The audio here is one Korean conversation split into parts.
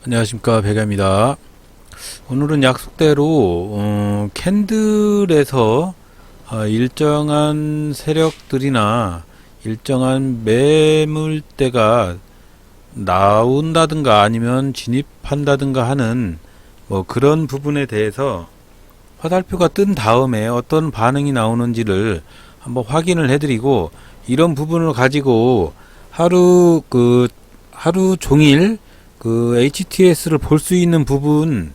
안녕하십니까, 백야입니다. 오늘은 약속대로 캔들에서 일정한 세력들이나 일정한 매물대가 나온다든가 아니면 진입한다든가 하는 뭐 그런 부분에 대해서 화살표가 뜬 다음에 어떤 반응이 나오는지를 한번 확인을 해드리고, 이런 부분을 가지고 하루 종일 HTS를 볼 수 있는 부분,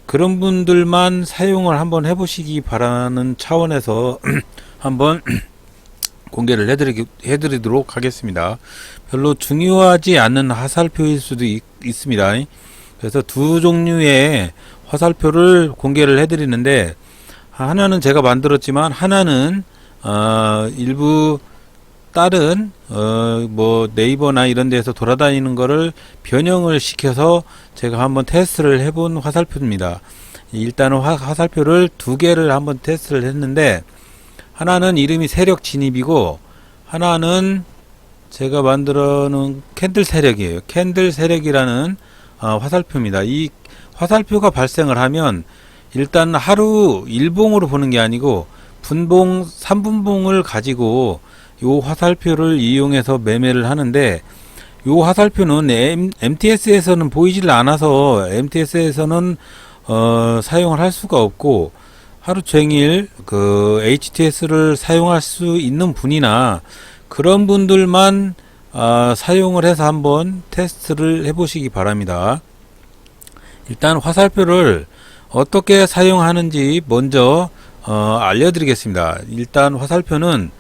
그런 분들만 사용을 한번 해보시기 바라는 차원에서 한번 공개를 해드리도록 하겠습니다. 별로 중요하지 않는 화살표일 수도 있습니다. 그래서 두 종류의 화살표를 공개를 해드리는데, 하나는 제가 만들었지만 하나는 일부 다른 뭐 네이버나 이런 데서 돌아다니는 거를 변형을 시켜서 제가 한번 테스트를 해본 화살표입니다. 일단은 화살표를 두 개를 한번 테스트를 했는데, 하나는 이름이 세력 진입이고 하나는 제가 만들어 놓은 캔들 세력이에요. 캔들 세력이라는 화살표입니다. 이 화살표가 발생을 하면 일단 하루 일봉으로 보는 게 아니고 분봉 3분봉을 가지고 요 화살표를 이용해서 매매를 하는데, 요 화살표는 MTS에서는 보이질 않아서 MTS에서는 사용을 할 수가 없고, 하루 종일 HTS를 사용할 수 있는 분이나 그런 분들만 사용을 해서 한번 테스트를 해보시기 바랍니다. 일단 화살표를 어떻게 사용하는지 먼저 알려드리겠습니다. 일단 화살표는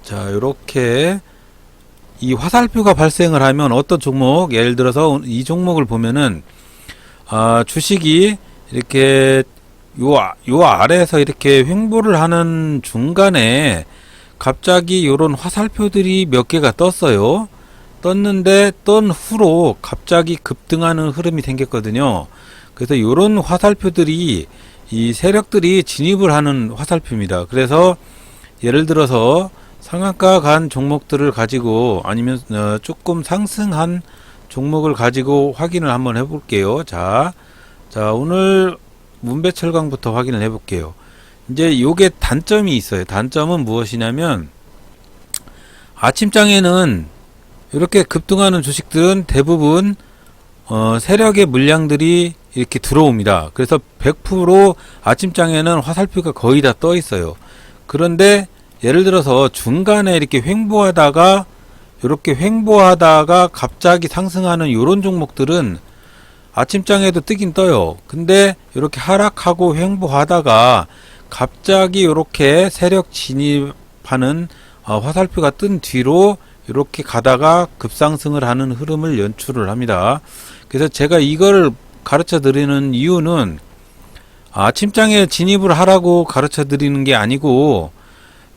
자, 요렇게 이 화살표가 발생을 하면 어떤 종목, 예를 들어서 이 종목을 보면은 주식이 이렇게 요 아래에서 이렇게 횡보를 하는 중간에 갑자기 요런 화살표들이 몇 개가 떴어요. 떴는데 떤 후로 갑자기 급등하는 흐름이 생겼거든요. 그래서 요런 화살표들이, 이 세력들이 진입을 하는 화살표입니다. 그래서 예를 들어서 상한가 간 종목들을 가지고, 아니면 조금 상승한 종목을 가지고 확인을 한번 해볼게요. 자, 오늘 문배철강부터 확인을 해볼게요. 이제 요게 단점이 있어요. 단점은 무엇이냐면, 아침장에는 이렇게 급등하는 주식들은 대부분 세력의 물량들이 이렇게 들어옵니다. 그래서 100% 아침장에는 화살표가 거의 다 떠 있어요. 그런데 예를 들어서 중간에 이렇게 횡보하다가 갑자기 상승하는 요런 종목들은 아침장에도 뜨긴 떠요. 근데 이렇게 하락하고 횡보하다가 갑자기 이렇게 세력 진입하는 화살표가 뜬 뒤로 이렇게 가다가 급상승을 하는 흐름을 연출을 합니다. 그래서 제가 이걸 가르쳐 드리는 이유는 아침장에 진입을 하라고 가르쳐 드리는 게 아니고,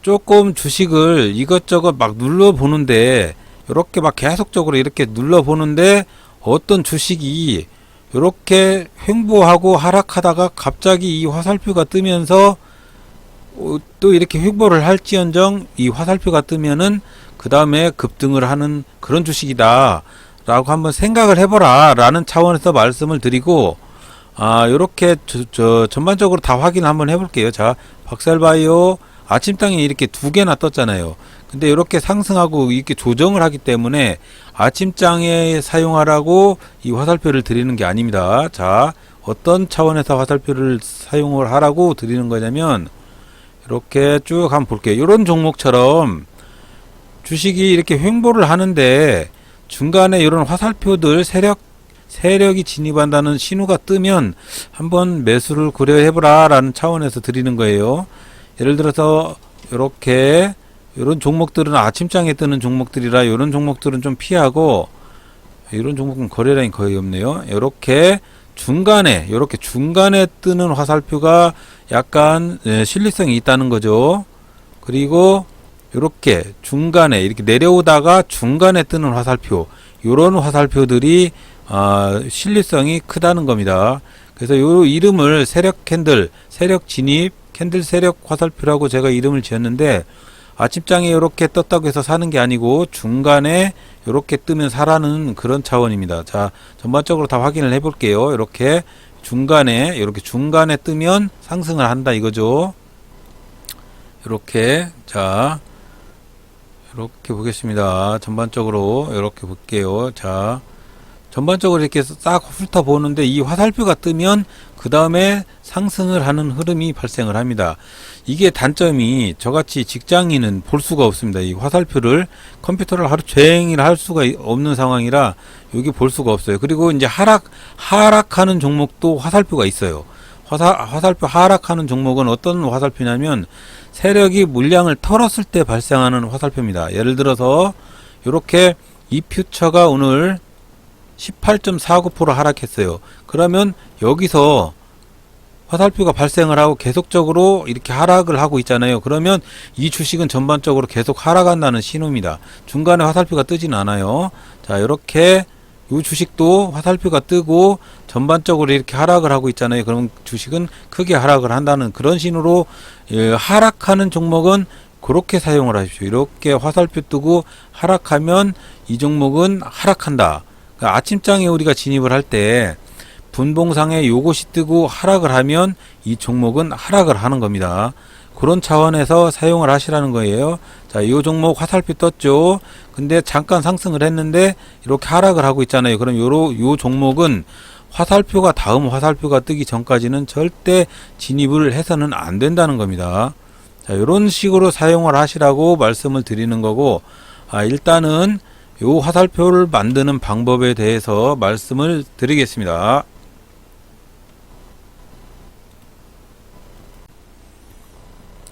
조금 주식을 이것저것 막 눌러보는데, 이렇게 막 계속적으로 이렇게 눌러보는데 어떤 주식이 이렇게 횡보하고 하락하다가 갑자기 이 화살표가 뜨면서 또 이렇게 횡보를 할지언정 이 화살표가 뜨면은 그 다음에 급등을 하는 그런 주식이다 라고 한번 생각을 해보라 라는 차원에서 말씀을 드리고, 요렇게 전반적으로 다 확인을 한번 해볼게요. 자, 박살바이오 아침장에 이렇게 두 개나 떴잖아요. 근데 이렇게 상승하고 이렇게 조정을 하기 때문에 아침장에 사용하라고 이 화살표를 드리는 게 아닙니다. 자, 어떤 차원에서 화살표를 사용을 하라고 드리는 거냐면, 이렇게 쭉 한번 볼게요. 이런 종목처럼 주식이 이렇게 횡보를 하는데 중간에 이런 화살표들 세력이 진입한다는 신호가 뜨면 한번 매수를 고려해보라 라는 차원에서 드리는 거예요. 예를 들어서 이렇게 이런 종목들은 아침장에 뜨는 종목들이라 이런 종목들은 좀 피하고, 이런 종목은 거래량이 거의 없네요. 이렇게 중간에 뜨는 화살표가 약간 신뢰성이 있다는 거죠. 그리고 이렇게 중간에 이렇게 내려오다가 중간에 뜨는 화살표, 이런 화살표들이 신뢰성이 크다는 겁니다. 그래서 요 이름을 세력 캔들, 세력 진입 캔들 세력 화살표라고 제가 이름을 지었는데, 아침장에 이렇게 떴다고 해서 사는 게 아니고 중간에 이렇게 뜨면 사라는 그런 차원입니다. 자, 전반적으로 다 확인을 해 볼게요. 이렇게 중간에 뜨면 상승을 한다 이거죠. 이렇게, 자, 이렇게 보겠습니다. 전반적으로 이렇게 볼게요. 자, 전반적으로 이렇게 싹 훑어보는데 이 화살표가 뜨면 그 다음에 상승을 하는 흐름이 발생을 합니다. 이게 단점이 저같이 직장인은 볼 수가 없습니다. 이 화살표를 컴퓨터를 하루 종일 할 수가 없는 상황이라 여기 볼 수가 없어요. 그리고 이제 하락하는 종목도 화살표가 있어요. 화살표 하락하는 종목은 어떤 화살표냐면 세력이 물량을 털었을 때 발생하는 화살표입니다. 예를 들어서 이렇게 이 퓨처가 오늘 18.49% 하락했어요. 그러면 여기서 화살표가 발생을 하고 계속적으로 이렇게 하락을 하고 있잖아요. 그러면 이 주식은 전반적으로 계속 하락한다는 신호입니다. 중간에 화살표가 뜨진 않아요. 자, 이렇게 이 주식도 화살표가 뜨고 전반적으로 이렇게 하락을 하고 있잖아요. 그럼 주식은 크게 하락을 한다는 그런 신호로, 하락하는 종목은 그렇게 사용을 하십시오. 이렇게 화살표 뜨고 하락하면 이 종목은 하락한다. 그러니까 아침장에 우리가 진입을 할 때 분봉상에 요것이 뜨고 하락을 하면 이 종목은 하락을 하는 겁니다. 그런 차원에서 사용을 하시라는 거예요. 자, 이 종목 화살표 떴죠. 근데 잠깐 상승을 했는데 이렇게 하락을 하고 있잖아요. 그럼 요 종목은 화살표가 다음 화살표가 뜨기 전까지는 절대 진입을 해서는 안 된다는 겁니다. 자, 이런 식으로 사용을 하시라고 말씀을 드리는 거고, 일단은 요 화살표를 만드는 방법에 대해서 말씀을 드리겠습니다.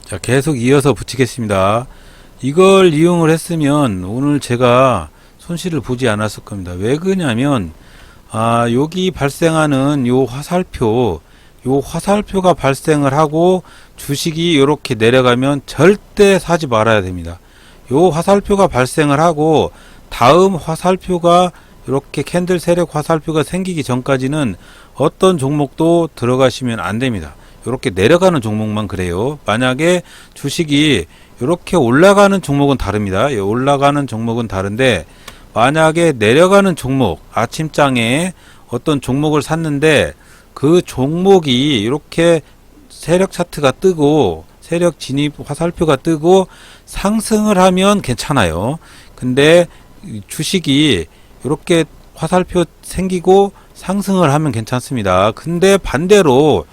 자, 계속 이어서 붙이겠습니다. 이걸 이용을 했으면 오늘 제가 손실을 보지 않았을 겁니다. 왜 그러냐면, 여기 발생하는 요 화살표가 발생을 하고 주식이 이렇게 내려가면 절대 사지 말아야 됩니다. 요 화살표가 발생을 하고 다음 화살표가 이렇게 캔들 세력 화살표가 생기기 전까지는 어떤 종목도 들어가시면 안 됩니다. 이렇게 내려가는 종목만 그래요. 만약에 주식이 이렇게 올라가는 종목은 다릅니다. 올라가는 종목은 다른데, 만약에 내려가는 종목, 아침장에 어떤 종목을 샀는데 그 종목이 이렇게 세력 차트가 뜨고 세력 진입 화살표가 뜨고 상승을 하면 괜찮아요. 근데 주식이 이렇게 화살표 생기고 상승을 하면 괜찮습니다. 근데 반대로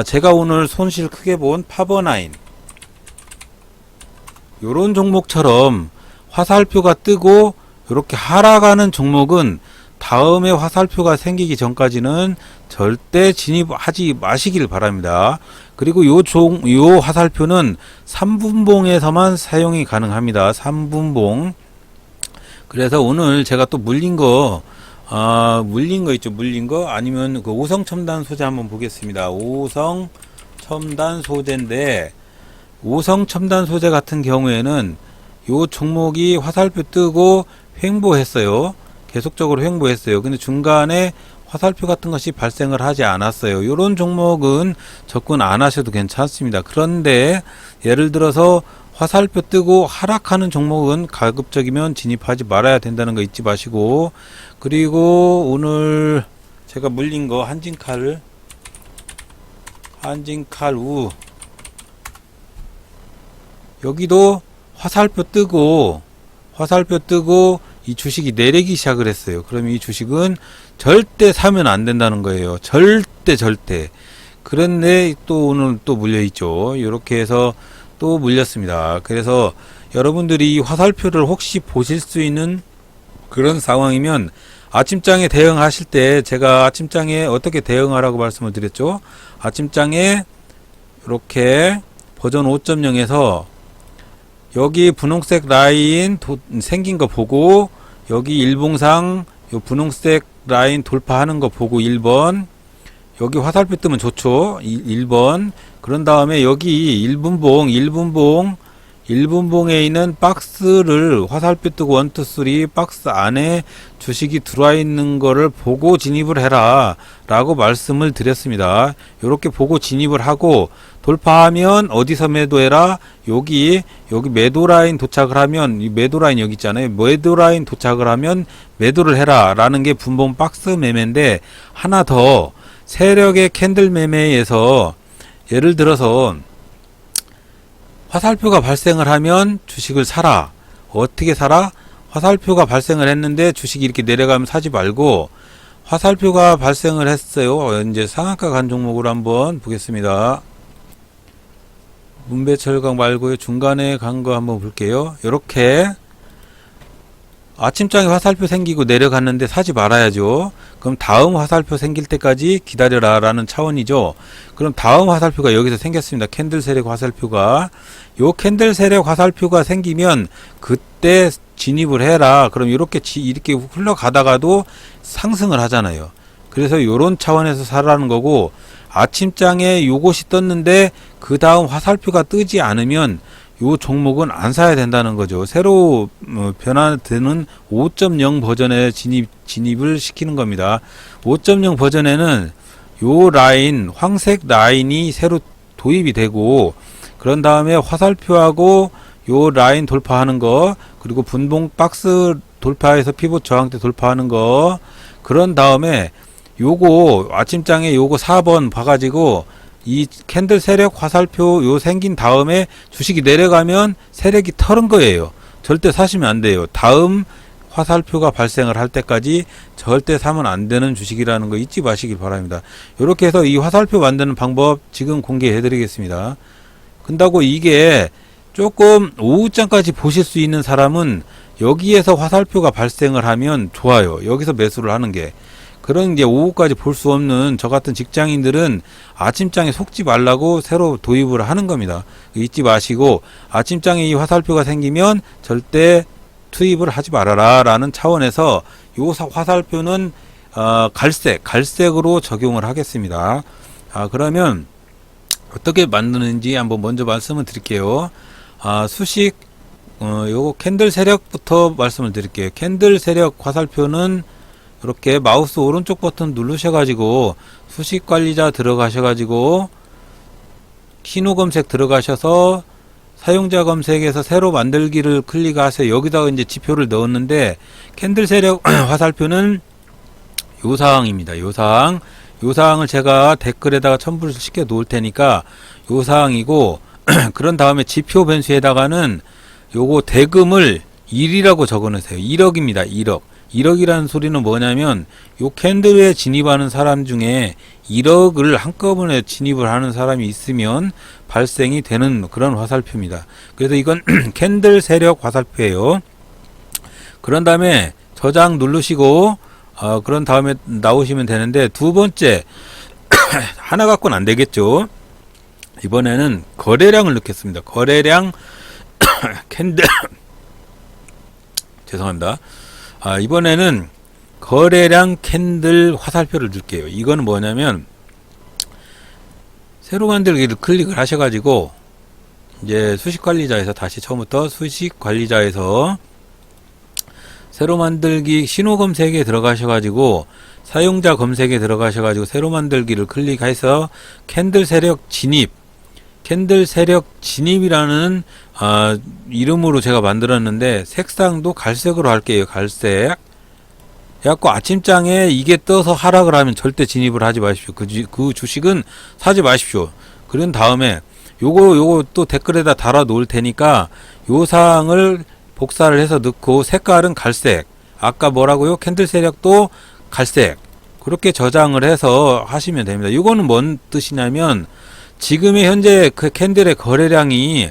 제가 오늘 손실 크게 본 파버나인 요런 종목처럼 화살표가 뜨고 이렇게 하락하는 종목은 다음에 화살표가 생기기 전까지는 절대 진입하지 마시길 바랍니다. 그리고 요 화살표는 3분봉에서만 사용이 가능합니다. 3분봉. 그래서 오늘 제가 또 물린 거 있죠. 물린 거 아니면 그 오성 첨단 소재 한번 보겠습니다. 오성 첨단 소재인데, 오성 첨단 소재 같은 경우에는 요 종목이 화살표 뜨고 횡보했어요. 계속적으로 횡보했어요. 근데 중간에 화살표 같은 것이 발생을 하지 않았어요. 이런 종목은 접근 안 하셔도 괜찮습니다. 그런데 예를 들어서 화살표 뜨고 하락하는 종목은 가급적이면 진입하지 말아야 된다는 거 잊지 마시고, 그리고 오늘 제가 물린 거 한진칼 우 여기도 화살표 뜨고 이 주식이 내리기 시작을 했어요. 그럼 이 주식은 절대 사면 안 된다는 거예요. 절대. 그런데 또 오늘 또 물려있죠. 이렇게 해서 또 물렸습니다. 그래서 여러분들이 이 화살표를 혹시 보실 수 있는 그런 상황이면 아침장에 대응하실 때, 제가 아침장에 어떻게 대응하라고 말씀을 드렸죠. 아침장에 이렇게 버전 5.0에서 여기 분홍색 라인 생긴 거 보고, 여기 일봉상 요 분홍색 라인 돌파하는 거 보고 1번, 여기 화살표 뜨면 좋죠. 1번. 그런 다음에 여기 1분봉에 있는 박스를 화살표 뜨고 1, 2, 3 박스 안에 주식이 들어와 있는 거를 보고 진입을 해라 라고 말씀을 드렸습니다. 이렇게 보고 진입을 하고 돌파하면 어디서 매도해라? 여기 매도 라인 도착을 하면, 이 매도 라인 여기 있잖아요. 매도 라인 도착을 하면 매도를 해라 라는 게 분봉 박스 매매인데, 하나 더 세력의 캔들 매매에서 예를 들어서 화살표가 발생을 하면 주식을 사라. 어떻게 사라? 화살표가 발생을 했는데 주식이 이렇게 내려가면 사지 말고, 화살표가 발생을 했어요. 이제 상한가 간 종목으로 한번 보겠습니다. 문배철강 말고요. 중간에 간 거 한번 볼게요. 이렇게 아침장에 화살표 생기고 내려갔는데 사지 말아야죠. 그럼 다음 화살표 생길 때까지 기다려라 라는 차원이죠. 그럼 다음 화살표가 여기서 생겼습니다. 캔들 세력 화살표가. 요 캔들 세력 화살표가 생기면 그때 진입을 해라. 그럼 이렇게 흘러가다가도 상승을 하잖아요. 그래서 요런 차원에서 사라는 거고, 아침장에 요것이 떴는데 그 다음 화살표가 뜨지 않으면 요 종목은 안 사야 된다는 거죠. 새로 변화되는 5.0 버전에 진입을 시키는 겁니다. 5.0 버전에는 요 라인, 황색 라인이 새로 도입이 되고, 그런 다음에 화살표하고 요 라인 돌파하는 거, 그리고 분봉 박스 돌파해서 피봇 저항대 돌파하는 거, 그런 다음에 요거 아침장에 요거 4번 봐가지고 이 캔들 세력 화살표 요 생긴 다음에 주식이 내려가면 세력이 털은 거예요. 절대 사시면 안 돼요. 다음 화살표가 발생을 할 때까지 절대 사면 안 되는 주식이라는 거 잊지 마시길 바랍니다. 이렇게 해서 이 화살표 만드는 방법 지금 공개해 드리겠습니다. 근다고 이게 조금 오후장까지 보실 수 있는 사람은 여기에서 화살표가 발생을 하면 좋아요. 여기서 매수를 하는 게. 그런 이제 오후까지 볼 수 없는 저 같은 직장인들은 아침장에 속지 말라고 새로 도입을 하는 겁니다. 잊지 마시고 아침장에 이 화살표가 생기면 절대 투입을 하지 말아라 라는 차원에서 요 화살표는 갈색으로 적용을 하겠습니다. 그러면 어떻게 만드는지 한번 먼저 말씀을 드릴게요. 수식 요거 캔들 세력부터 말씀을 드릴게요. 캔들 세력 화살표는 이렇게 마우스 오른쪽 버튼 누르셔가지고 수식 관리자 들어가셔가지고 신호 검색 들어가셔서 사용자 검색에서 새로 만들기를 클릭하세요. 여기다가 이제 지표를 넣었는데 캔들 세력 화살표는 요 사항입니다. 요 사항을 제가 댓글에다가 첨부를 시켜 놓을 테니까 요 사항이고, 그런 다음에 지표 변수에다가는 요거 대금을 1이라고 적어 놓으세요. 1억입니다. 1억. 1억이라는 소리는 뭐냐면 요 캔들에 진입하는 사람 중에 1억을 한꺼번에 진입을 하는 사람이 있으면 발생이 되는 그런 화살표입니다. 그래서 이건 캔들 세력 화살표예요. 그런 다음에 저장 누르시고 그런 다음에 나오시면 되는데, 두 번째 하나 갖고는 안 되겠죠. 이번에는 거래량을 넣겠습니다. 거래량 캔들 죄송합니다. 이번에는 거래량 캔들 화살표를 줄게요. 이거는 뭐냐면 새로 만들기를 클릭을 하셔가지고 이제 수식 관리자에서 다시 처음부터 수식 관리자에서 새로 만들기 신호 검색에 들어가셔가지고 사용자 검색에 들어가셔가지고 새로 만들기를 클릭해서 캔들 세력 진입, 캔들 세력 진입이라는 이름으로 제가 만들었는데 색상도 갈색으로 할게요. 갈색. 그래갖고 아침장에 이게 떠서 하락을 하면 절대 진입을 하지 마십시오. 그 주식은 사지 마십시오. 그런 다음에 요거 또 댓글에다 달아 놓을 테니까 요 사항을 복사를 해서 넣고 색깔은 갈색. 아까 뭐라고요? 캔들 세력도 갈색. 그렇게 저장을 해서 하시면 됩니다. 이거는 뭔 뜻이냐면 지금의 현재 그 캔들의 거래량이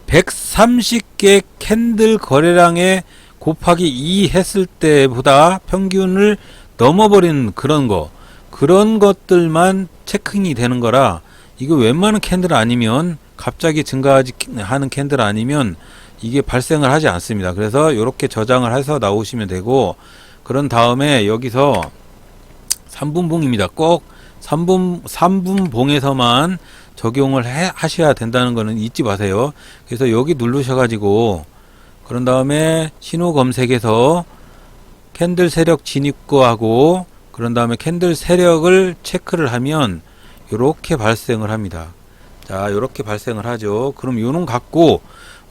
130개 캔들 거래량에 곱하기 2 했을 때보다 평균을 넘어버리는 그런 것들만 체킹이 되는 거라, 이거 웬만한 캔들 아니면 갑자기 증가하는 캔들 아니면 이게 발생을 하지 않습니다. 그래서 이렇게 저장을 해서 나오시면 되고, 그런 다음에 여기서 3분봉입니다. 꼭 3분봉에서만 적용을 하셔야 된다는 거는 잊지 마세요. 그래서 여기 누르셔가지고 그런 다음에 신호 검색에서 캔들 세력 진입거하고 그런 다음에 캔들 세력을 체크를 하면 이렇게 발생을 합니다. 자, 요렇게 발생을 하죠. 그럼 요놈 갖고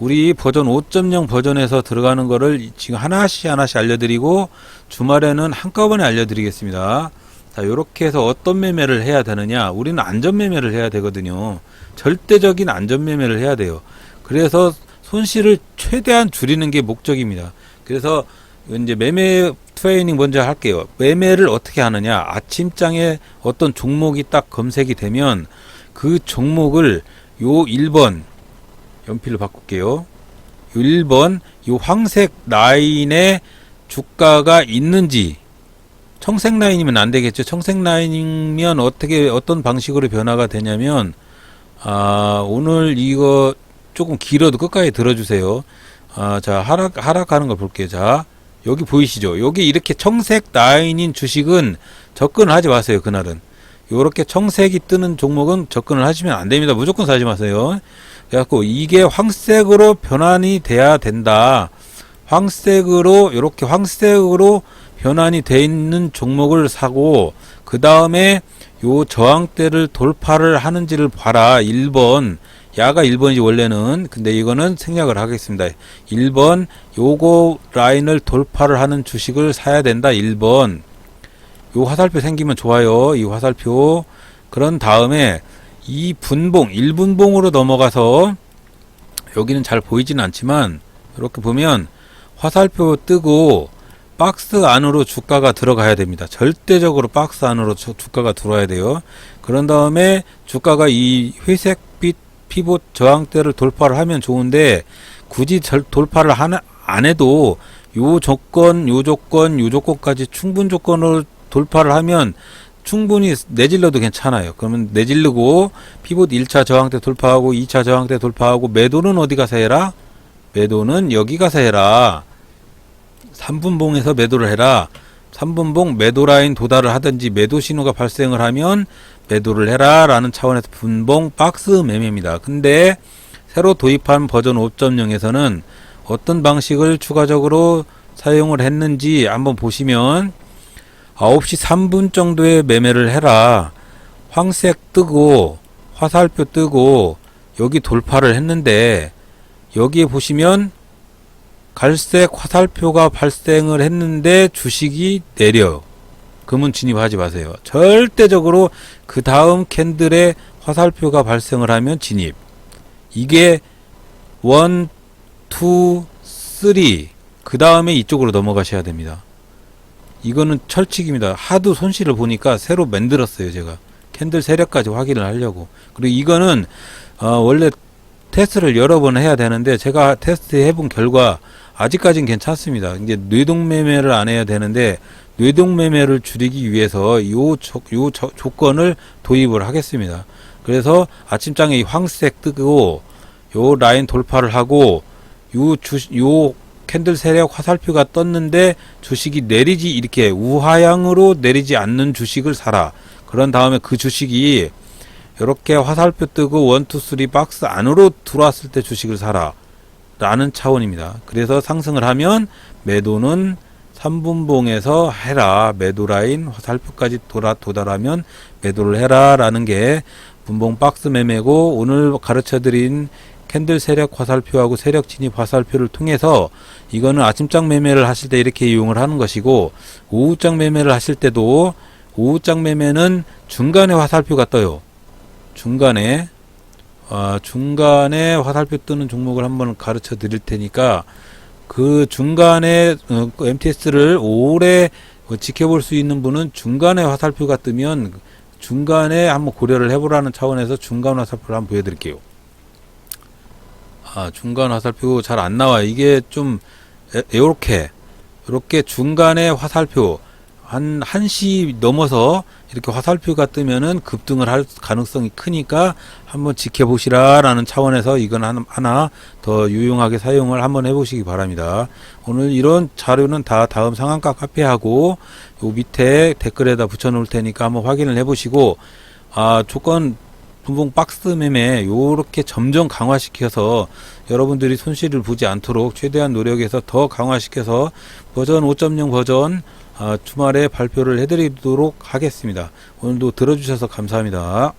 우리 버전 5.0 버전에서 들어가는 거를 지금 하나씩 알려드리고 주말에는 한꺼번에 알려드리겠습니다. 자, 요렇게 해서 어떤 매매를 해야 되느냐? 우리는 안전 매매를 해야 되거든요. 절대적인 안전 매매를 해야 돼요. 그래서 손실을 최대한 줄이는 게 목적입니다. 그래서 이제 매매 트레이닝 먼저 할게요. 매매를 어떻게 하느냐? 아침장에 어떤 종목이 딱 검색이 되면 그 종목을 요 1번 연필로 바꿀게요. 요 1번 요 황색 라인에 주가가 있는지, 청색 라인이면 안 되겠죠. 청색 라인이면 어떤 방식으로 변화가 되냐면, 오늘 이거 조금 길어도 끝까지 들어주세요. 자, 하락하는 걸 볼게요. 자, 여기 보이시죠? 여기 이렇게 청색 라인인 주식은 접근을 하지 마세요. 그날은. 요렇게 청색이 뜨는 종목은 접근을 하시면 안 됩니다. 무조건 사지 마세요. 그래갖고 이게 황색으로 변환이 돼야 된다. 황색으로, 요렇게 황색으로 변환이 돼 있는 종목을 사고, 그 다음에 요 저항대를 돌파를 하는지를 봐라. 1번. 야가 1번이지 원래는. 근데 이거는 생략을 하겠습니다. 1번 요거 라인을 돌파를 하는 주식을 사야 된다. 1번. 요 화살표 생기면 좋아요. 이 화살표. 그런 다음에 이 분봉 1분봉으로 넘어가서, 여기는 잘 보이지는 않지만 이렇게 보면 화살표 뜨고 박스 안으로 주가가 들어가야 됩니다. 절대적으로 박스 안으로 주가가 들어와야 돼요. 그런 다음에 주가가 이 회색빛 피봇 저항대를 돌파를 하면 좋은데, 굳이 돌파를 안 해도 요 조건까지 충분 조건을 돌파를 하면 충분히 내질러도 괜찮아요. 그러면 내질르고 피봇 1차 저항대 돌파하고 2차 저항대 돌파하고, 매도는 어디 가서 해라? 매도는 여기 가서 해라. 3분봉에서 매도를 해라. 3분봉 매도 라인 도달을 하든지 매도 신호가 발생을 하면 매도를 해라 라는 차원에서 분봉 박스 매매입니다. 근데 새로 도입한 버전 5.0에서는 어떤 방식을 추가적으로 사용을 했는지 한번 보시면, 9시 3분 정도에 매매를 해라. 황색 뜨고 화살표 뜨고 여기 돌파를 했는데, 여기에 보시면 갈색 화살표가 발생을 했는데 주식이 내려. 그러면 진입하지 마세요. 절대적으로 그 다음 캔들에 화살표가 발생을 하면 진입. 이게 1, 2, 3, 그 다음에 이쪽으로 넘어가셔야 됩니다. 이거는 철칙입니다. 하도 손실을 보니까 새로 만들었어요. 제가 캔들 세력까지 확인을 하려고. 그리고 이거는 원래 테스트를 여러 번 해야 되는데, 제가 테스트 해본 결과 아직까지는 괜찮습니다. 이제 뇌동매매를 안 해야 되는데, 뇌동매매를 줄이기 위해서 요 조건을 도입을 하겠습니다. 그래서 아침장에 이 황색 뜨고 요 라인 돌파를 하고 요 캔들 세력 화살표가 떴는데 주식이 내리지, 이렇게 우하향으로 내리지 않는 주식을 사라. 그런 다음에 그 주식이 이렇게 화살표 뜨고 1, 2, 3 박스 안으로 들어왔을 때 주식을 사라 라는 차원입니다. 그래서 상승을 하면 매도는 3분봉에서 해라. 매도 라인 화살표까지 도달하면 매도를 해라 라는 게 분봉 박스 매매고, 오늘 가르쳐드린 캔들 세력 화살표하고 세력 진입 화살표를 통해서 이거는 아침장 매매를 하실 때 이렇게 이용을 하는 것이고, 오후장 매매를 하실 때도, 오후장 매매는 중간에 화살표가 떠요. 중간에 화살표 뜨는 종목을 한번 가르쳐 드릴 테니까, 그 중간에 MTS를 오래 지켜볼 수 있는 분은 중간에 화살표가 뜨면 중간에 한번 고려를 해보라는 차원에서 중간 화살표를 한번 보여드릴게요. 중간 화살표 잘 안 나와요. 이게 좀 요렇게 중간에 화살표 한 1시 넘어서 이렇게 화살표가 뜨면은 급등을 할 가능성이 크니까 한번 지켜보시라 라는 차원에서 이건 하나 더 유용하게 사용을 한번 해보시기 바랍니다. 오늘 이런 자료는 다 다음 상한가 카페하고 요 밑에 댓글에다 붙여 놓을 테니까 한번 확인을 해보시고, 조건 분봉 박스 매매 요렇게 점점 강화시켜서 여러분들이 손실을 보지 않도록 최대한 노력해서 더 강화시켜서 버전 5.0 버전 주말에 발표를 해드리도록 하겠습니다. 오늘도 들어주셔서 감사합니다.